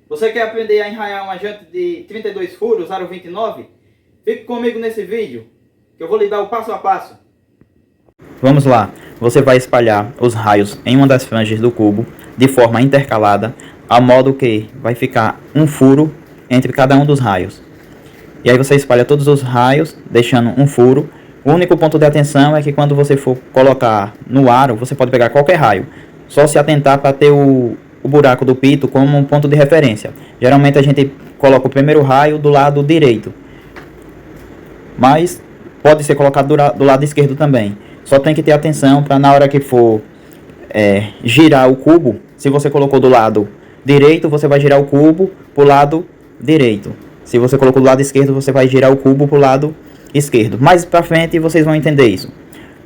Você quer aprender a enraiar uma janta de 32 furos, aro 29? Fique comigo nesse vídeo, que eu vou lhe dar o passo a passo. Vamos lá, você vai espalhar os raios em uma das franjas do cubo de forma intercalada, ao modo que vai ficar um furo entre cada um dos raios. E aí você espalha todos os raios, deixando um furo. O único ponto de atenção é que quando você for colocar no aro, você pode pegar qualquer raio. Só se atentar para ter o buraco do pito como um ponto de referência. Geralmente a gente coloca o primeiro raio do lado direito, mas pode ser colocado do lado esquerdo também. Só tem que ter atenção para na hora que for girar o cubo, se você colocou do lado direito, você vai girar o cubo para o lado direito. Se você colocou do lado esquerdo, você vai girar o cubo para o lado esquerdo. Mais para frente vocês vão entender isso.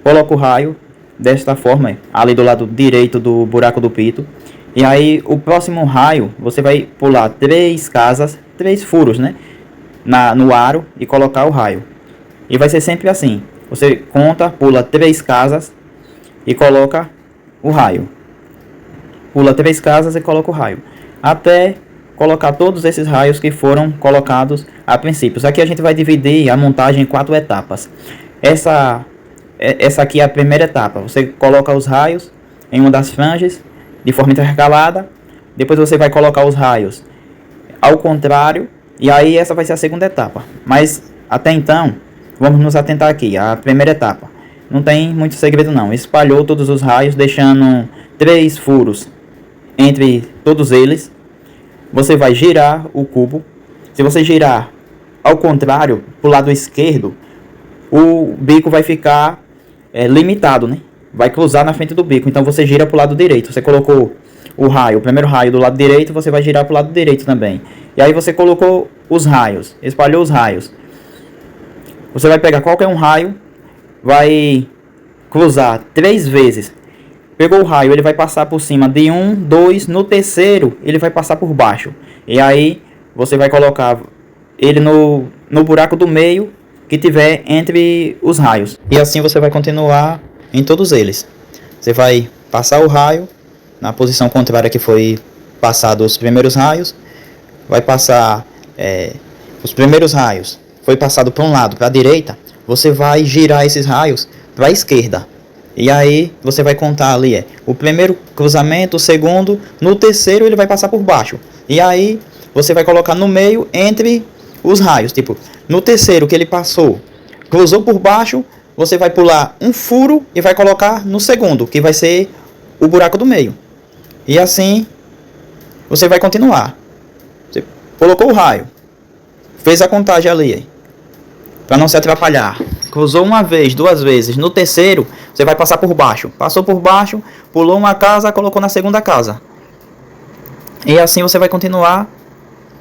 Coloca o raio desta forma, ali do lado direito do buraco do pito. E aí o próximo raio, você vai pular 3 casas, 3 furos, né? No aro e colocar o raio. E vai ser sempre assim. Você conta, pula 3 casas e coloca o raio. Pula 3 casas e coloca o raio. Até colocar todos esses raios que foram colocados a princípio. Aqui a gente vai dividir a montagem em 4 etapas. Essa aqui é a primeira etapa. Você coloca os raios em uma das franjas de forma intercalada. Depois você vai colocar os raios ao contrário. E aí essa vai ser a segunda etapa. Mas até então, vamos nos atentar aqui. A primeira etapa. Não tem muito segredo não. Espalhou todos os raios, deixando 3 furos entre todos eles. Você vai girar o cubo. Se você girar ao contrário, para o lado esquerdo, o bico vai ficar limitado, né? Vai cruzar na frente do bico. Então você gira para o lado direito. Você colocou o raio, o primeiro raio do lado direito, você vai girar para o lado direito também. E aí você colocou os raios, espalhou os raios. Você vai pegar qualquer um raio, vai cruzar 3 vezes. Pegou o raio, ele vai passar por cima de 1, 2, no terceiro ele vai passar por baixo. E aí você vai colocar ele no buraco do meio que tiver entre os raios. E assim você vai continuar em todos eles. Você vai passar o raio na posição contrária que foi passado os primeiros raios. Vai passar os primeiros raios. Foi passado para um lado, para a direita. Você vai girar esses raios para a esquerda. E aí você vai contar ali o primeiro cruzamento, o segundo, no terceiro ele vai passar por baixo. E aí você vai colocar no meio entre os raios, tipo, no terceiro que ele passou, cruzou por baixo, você vai pular um furo e vai colocar no segundo, que vai ser o buraco do meio. E assim você vai continuar. Você colocou o raio, fez a contagem ali, para não se atrapalhar. Cruzou uma vez, 2 vezes. No terceiro, você vai passar por baixo. Passou por baixo, pulou uma casa, colocou na segunda casa. E assim você vai continuar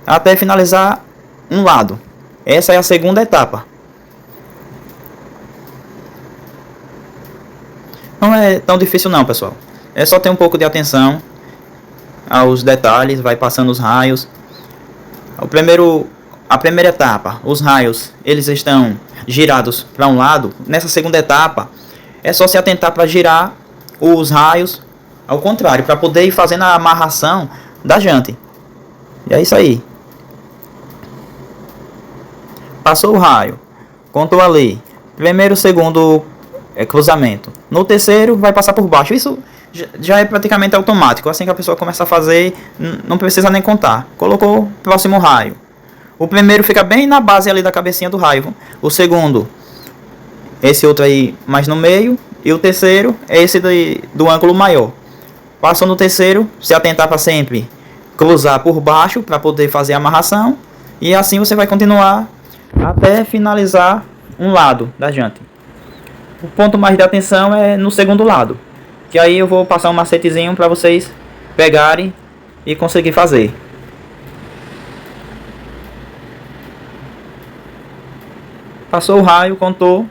até finalizar um lado. Essa é a segunda etapa. Não é tão difícil não, pessoal. É só ter um pouco de atenção aos detalhes, vai passando os raios. A primeira etapa, os raios, eles estão girados para um lado. Nessa segunda etapa, é só se atentar para girar os raios ao contrário, para poder ir fazendo a amarração da jante. E é isso aí. Passou o raio, contou ali, primeiro, segundo cruzamento. No terceiro, vai passar por baixo. Isso já é praticamente automático. Assim que a pessoa começa a fazer, não precisa nem contar. Colocou próximo raio. O primeiro fica bem na base ali da cabecinha do raio. O segundo, esse outro aí mais no meio. E o terceiro é esse do ângulo maior. Passou no terceiro, se atentar para sempre cruzar por baixo para poder fazer a amarração. E assim você vai continuar até finalizar um lado da jante. O ponto mais de atenção é no segundo lado. Que aí eu vou passar um macetezinho para vocês pegarem e conseguir fazer. Passou o raio, contou,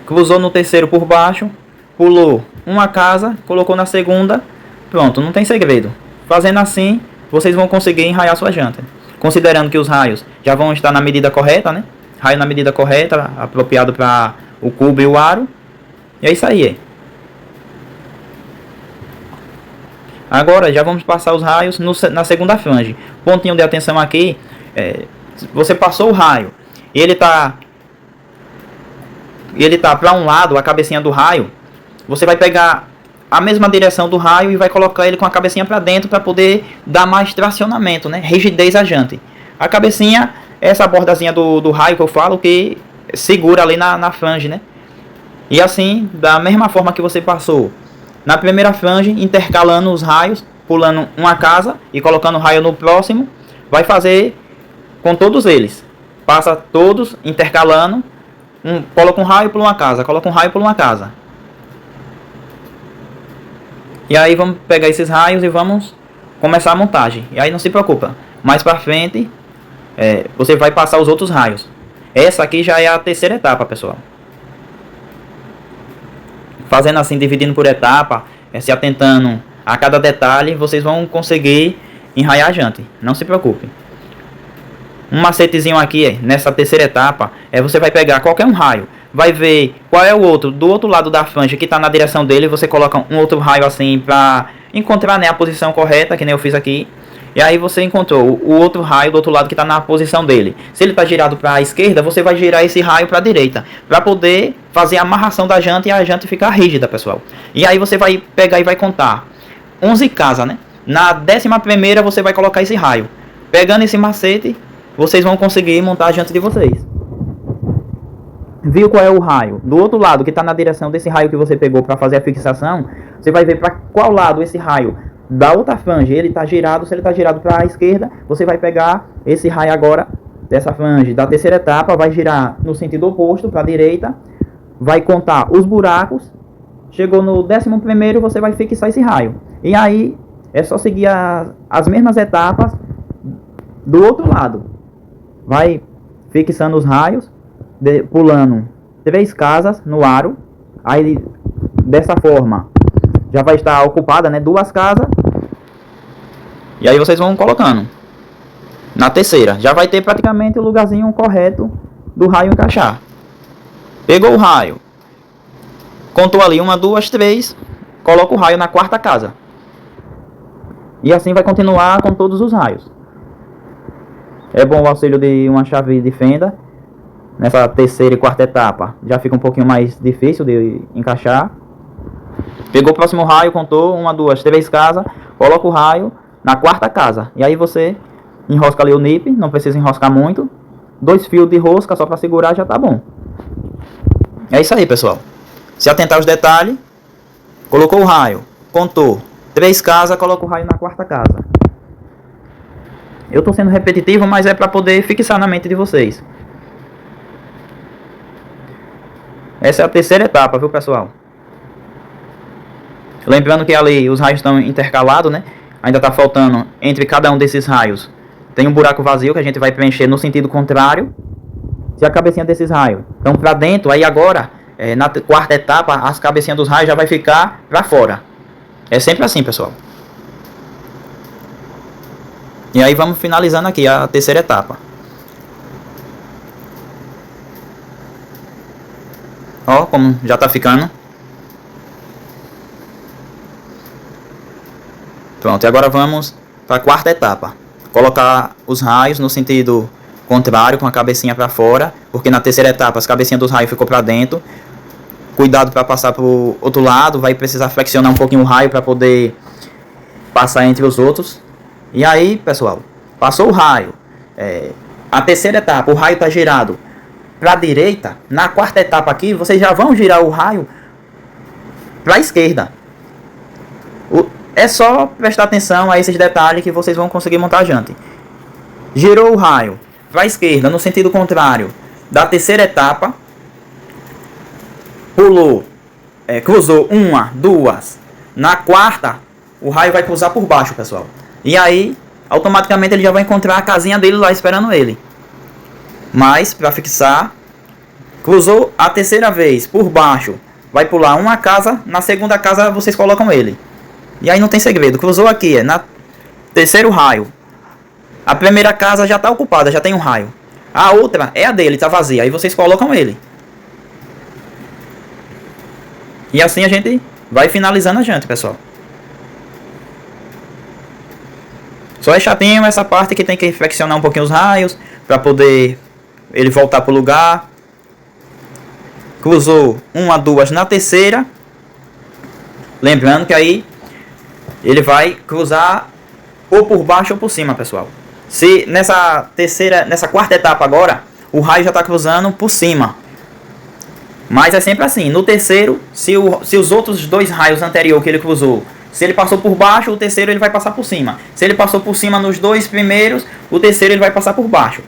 cruzou no terceiro por baixo, pulou uma casa, colocou na segunda, pronto, não tem segredo. Fazendo assim, vocês vão conseguir enraiar sua janta. Considerando que os raios já vão estar na medida correta, né? Raio na medida correta, apropriado para o cubo e o aro. E é isso aí. Agora já vamos passar os raios na segunda flange. Pontinho de atenção aqui, você passou o raio e ele tá para um lado, a cabecinha do raio, você vai pegar a mesma direção do raio e vai colocar ele com a cabecinha para dentro para poder dar mais tracionamento, né? Rigidez à jante. A cabecinha é essa bordazinha do raio que eu falo que segura ali na flange, né? E assim, da mesma forma que você passou na primeira flange, intercalando os raios, pulando uma casa e colocando o raio no próximo, vai fazer com todos eles. Passa todos intercalando, coloca um raio, pula uma casa, coloca um raio, pula uma casa. E aí vamos pegar esses raios e vamos começar a montagem. E aí não se preocupa, mais pra frente você vai passar os outros raios. Essa aqui já é a terceira etapa, pessoal. Fazendo assim, dividindo por etapa, se atentando a cada detalhe, vocês vão conseguir enraiar a jante. Não se preocupe. Um macetezinho aqui, nessa terceira etapa, você vai pegar qualquer um raio, vai ver qual é o outro, do outro lado da flange que está na direção dele, você coloca um outro raio assim para encontrar, né, a posição correta, que nem eu fiz aqui. E aí você encontrou o outro raio do outro lado que está na posição dele. Se ele está girado para a esquerda, você vai girar esse raio para a direita, para poder fazer a amarração da jante e a jante ficar rígida, pessoal. E aí você vai pegar e vai contar 11 casas, né? Na 11ª você vai colocar esse raio. Pegando esse macete, vocês vão conseguir montar a jante de vocês. Viu qual é o raio? Do outro lado, que está na direção desse raio que você pegou para fazer a fixação, você vai ver para qual lado esse raio da outra flange ele está girado. Se ele está girado para a esquerda, você vai pegar esse raio agora dessa flange da terceira etapa, vai girar no sentido oposto, para a direita, vai contar os buracos. Chegou no 11º, você vai fixar esse raio. E aí é só seguir as mesmas etapas do outro lado. Vai fixando os raios, pulando 3 casas no aro. Aí dessa forma já vai estar ocupada, né, 2 casas. E aí vocês vão colocando na terceira, já vai ter praticamente o lugarzinho correto do raio encaixar. Pegou o raio, contou ali 1, 2, 3, coloca o raio na 4ª casa. E assim vai continuar com todos os raios. É bom o auxílio de uma chave de fenda. Nessa terceira e 4ª etapa já fica um pouquinho mais difícil de encaixar. Pegou o próximo raio, contou 1, 2, 3 casas, coloca o raio na 4ª casa. E aí você enrosca ali o nip, não precisa enroscar muito. 2 fios de rosca só para segurar já tá bom. É isso aí, pessoal. Se atentar aos detalhes, colocou o raio, contou 3 casas, coloca o raio na 4ª casa. Eu tô sendo repetitivo, mas é para poder fixar na mente de vocês. Essa é a terceira etapa, viu, pessoal? Lembrando que ali os raios estão intercalados, né? Ainda está faltando entre cada um desses raios. Tem um buraco vazio que a gente vai preencher no sentido contrário. Se a cabecinha desses raios estão para dentro, aí agora, na 4ª etapa, as cabecinhas dos raios já vai ficar para fora. É sempre assim, pessoal. E aí vamos finalizando aqui a terceira etapa. Ó, como já está ficando. Pronto, e agora vamos para a 4ª etapa. Colocar os raios no sentido contrário, com a cabecinha para fora, porque na terceira etapa as cabecinhas dos raios ficou para dentro. Cuidado para passar para o outro lado, vai precisar flexionar um pouquinho o raio para poder passar entre os outros. E aí, pessoal, passou o raio. A terceira etapa, o raio está girado para a direita. Na 4ª etapa aqui, vocês já vão girar o raio para a esquerda. É só prestar atenção a esses detalhes que vocês vão conseguir montar a jante. Girou o raio para a esquerda, no sentido contrário da terceira etapa. Pulou, cruzou 1, 2. Na 4ª, o raio vai cruzar por baixo, pessoal. E aí, automaticamente ele já vai encontrar a casinha dele lá esperando ele. Mas, para fixar, cruzou a terceira vez por baixo, vai pular uma casa. Na 2ª casa vocês colocam ele. E aí não tem segredo, cruzou aqui, na terceiro raio. A primeira casa já está ocupada, já tem um raio. A outra é a dele, está vazia, aí vocês colocam ele. E assim a gente vai finalizando a jante, pessoal. Só é chatinho essa parte que tem que flexionar um pouquinho os raios para poder ele voltar pro lugar. Cruzou 1, 2 na terceira. Lembrando que aí ele vai cruzar ou por baixo ou por cima, pessoal. Se nessa quarta etapa agora, o raio já está cruzando por cima. Mas é sempre assim. No terceiro, se os outros 2 raios anteriores que ele cruzou, se ele passou por baixo, o terceiro ele vai passar por cima. Se ele passou por cima nos 2 primeiros, o terceiro ele vai passar por baixo.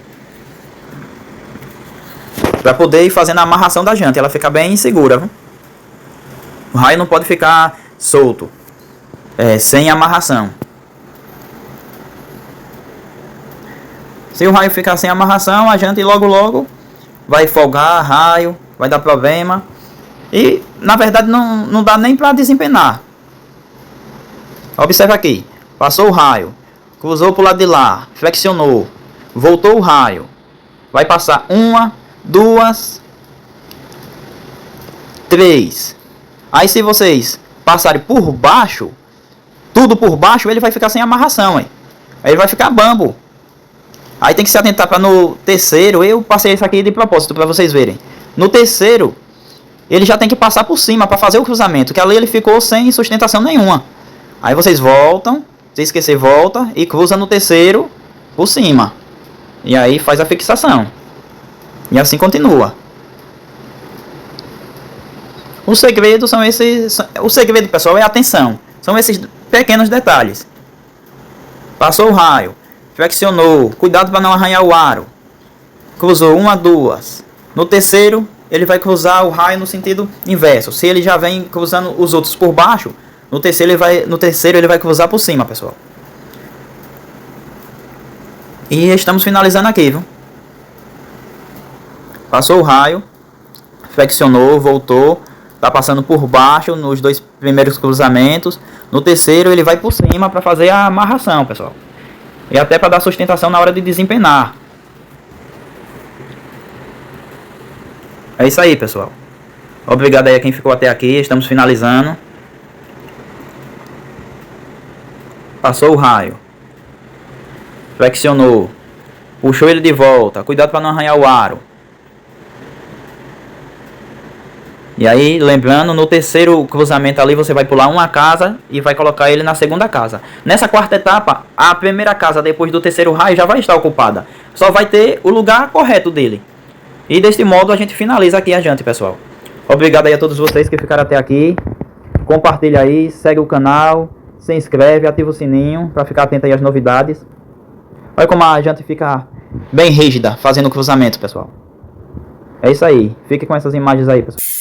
Para poder ir fazendo a amarração da janta. Ela fica bem segura, viu? O raio não pode ficar solto. Sem amarração. Se o raio ficar sem amarração, a janta logo vai folgar raio, vai dar problema. E na verdade não dá nem para desempenar. Observa aqui. Passou o raio, cruzou para o lado de lá, flexionou, voltou o raio. Vai passar 1, 2, 3. Aí se vocês passarem por baixo, tudo por baixo, ele vai ficar sem amarração, hein? Aí ele vai ficar bambo. Aí tem que se atentar para no terceiro, eu passei isso aqui de propósito para vocês verem. No terceiro, ele já tem que passar por cima para fazer o cruzamento, que ali ele ficou sem sustentação nenhuma. Aí vocês voltam, se esquecer volta e cruza no terceiro por cima. E aí faz a fixação. E assim continua. O segredo são esses. O segredo, pessoal, é a atenção. São esses pequenos detalhes. Passou o raio, flexionou, cuidado para não arranhar o aro. Cruzou 1, 2. No terceiro, ele vai cruzar o raio no sentido inverso. Se ele já vem cruzando os outros por baixo, no terceiro ele vai cruzar por cima, pessoal. E estamos finalizando aqui, viu? Passou o raio, flexionou, voltou, tá passando por baixo nos 2 primeiros cruzamentos. No terceiro ele vai por cima para fazer a amarração, pessoal. E até para dar sustentação na hora de desempenar. É isso aí, pessoal. Obrigado aí a quem ficou até aqui. Estamos finalizando. Passou o raio, flexionou, puxou ele de volta. Cuidado para não arranhar o aro. E aí, lembrando, no terceiro cruzamento ali você vai pular uma casa e vai colocar ele na segunda casa. Nessa quarta etapa, a primeira casa depois do terceiro raio já vai estar ocupada. Só vai ter o lugar correto dele. E deste modo a gente finaliza aqui a jante, pessoal. Obrigado aí a todos vocês que ficaram até aqui. Compartilha aí, segue o canal, se inscreve, ativa o sininho para ficar atento aí às novidades. Olha como a jante fica bem rígida fazendo o cruzamento, pessoal. É isso aí. Fique com essas imagens aí, pessoal.